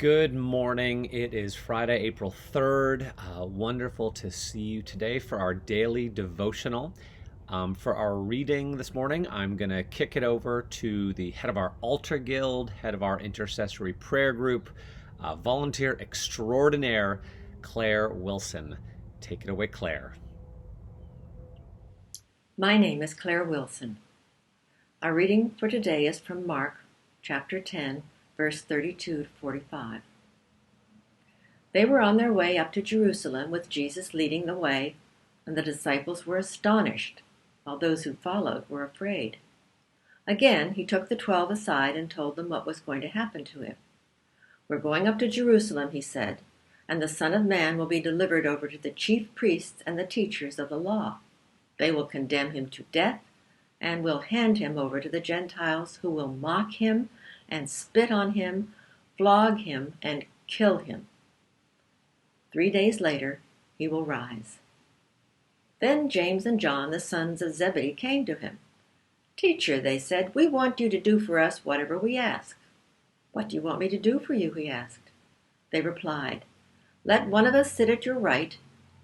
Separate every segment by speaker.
Speaker 1: Good morning. It is Friday, April 3rd. Wonderful to see you today for our daily devotional. For our reading this morning, I'm going to kick it over to the head of our altar guild, head of our intercessory prayer group, volunteer extraordinaire, Claire Wilson. Take it away, Claire.
Speaker 2: My name is Claire Wilson. Our reading for today is from Mark chapter 10, verse 32 to 45. They were on their way up to Jerusalem with Jesus leading the way, and the disciples were astonished, while those who followed were afraid. Again, he took the 12 aside and told them what was going to happen to him. "We're going up to Jerusalem," he said, "and the Son of Man will be delivered over to the chief priests and the teachers of the law. They will condemn him to death and will hand him over to the Gentiles, who will mock him and spit on him, flog him, and kill him. 3 days later, he will rise." Then James and John, the sons of Zebedee, came to him. "Teacher," they said, "we want you to do for us whatever we ask." "What do you want me to do for you?" he asked. They replied, "Let one of us sit at your right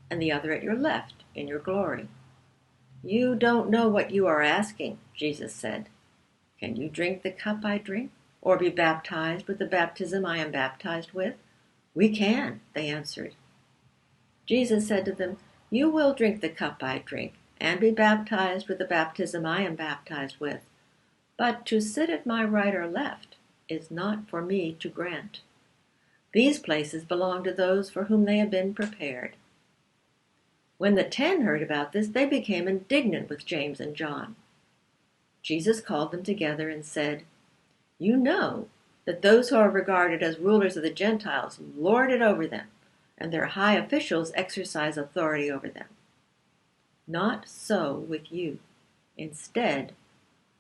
Speaker 2: and the other at your left in your glory." "You don't know what you are asking," Jesus said. "Can you drink the cup I drink, or be baptized with the baptism I am baptized with?" "We can," they answered. Jesus said to them, "You will drink the cup I drink, and be baptized with the baptism I am baptized with. But to sit at my right or left is not for me to grant. These places belong to those for whom they have been prepared." When the 10 heard about this, they became indignant with James and John. Jesus called them together and said, "You know that those who are regarded as rulers of the Gentiles lord it over them, and their high officials exercise authority over them. Not so with you. Instead,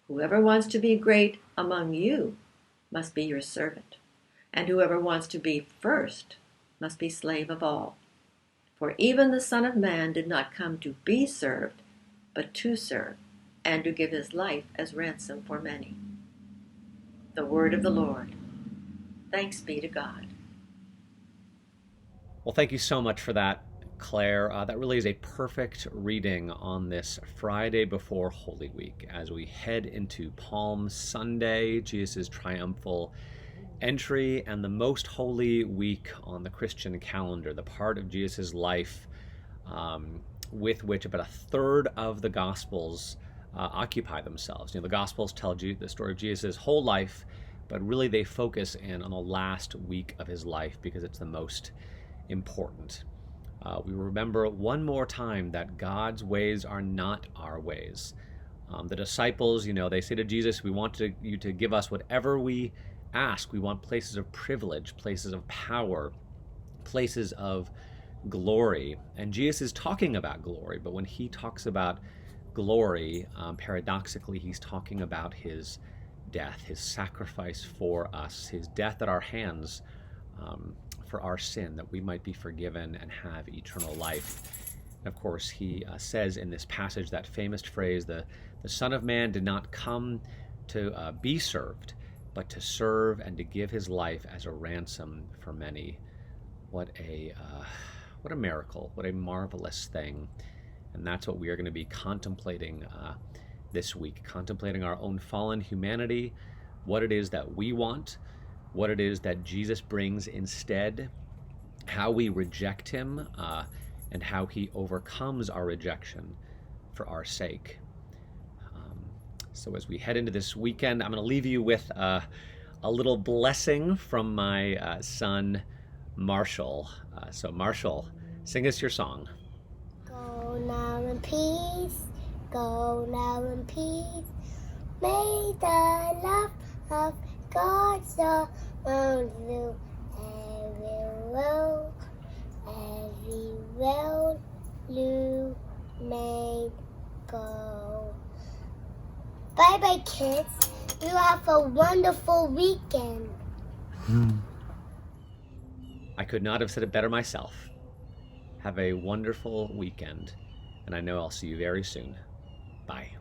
Speaker 2: whoever wants to be great among you must be your servant, and whoever wants to be first must be slave of all. For even the Son of Man did not come to be served, but to serve, and to give his life as ransom for many." The word of the Lord. Thanks be to God.
Speaker 1: Well, thank you so much for that, Claire. That really is a perfect reading on this Friday before Holy Week as we head into Palm Sunday, Jesus' triumphal entry, and the most holy week on the Christian calendar, the part of Jesus' life with which about a third of the Gospels occupy themselves. The Gospels tell the story of Jesus' whole life, but really they focus in on the last week of his life because it's the most important. We remember one more time that God's ways are not our ways. The disciples, they say to Jesus, "We want you to give us whatever we ask. We want places of privilege, places of power, places of glory." And Jesus is talking about glory, but when he talks about glory, paradoxically, he's talking about his death, his sacrifice for us, his death at our hands for our sin, that we might be forgiven and have eternal life. And of course, he says in this passage that famous phrase, the Son of Man did not come to be served, but to serve and to give his life as a ransom for many. What a miracle, what a marvelous thing. And that's what we are going to be contemplating this week, contemplating our own fallen humanity, what it is that we want, what it is that Jesus brings instead, how we reject him, and how he overcomes our rejection for our sake. So as we head into this weekend, I'm going to leave you with a little blessing from my son, Marshall. So Marshall, sing us your song.
Speaker 3: Go now in peace, go now in peace. May the love of God surround you every road you may go. Bye-bye, kids. You have a wonderful weekend.
Speaker 1: I could not have said it better myself. Have a wonderful weekend, and I know I'll see you very soon. Bye.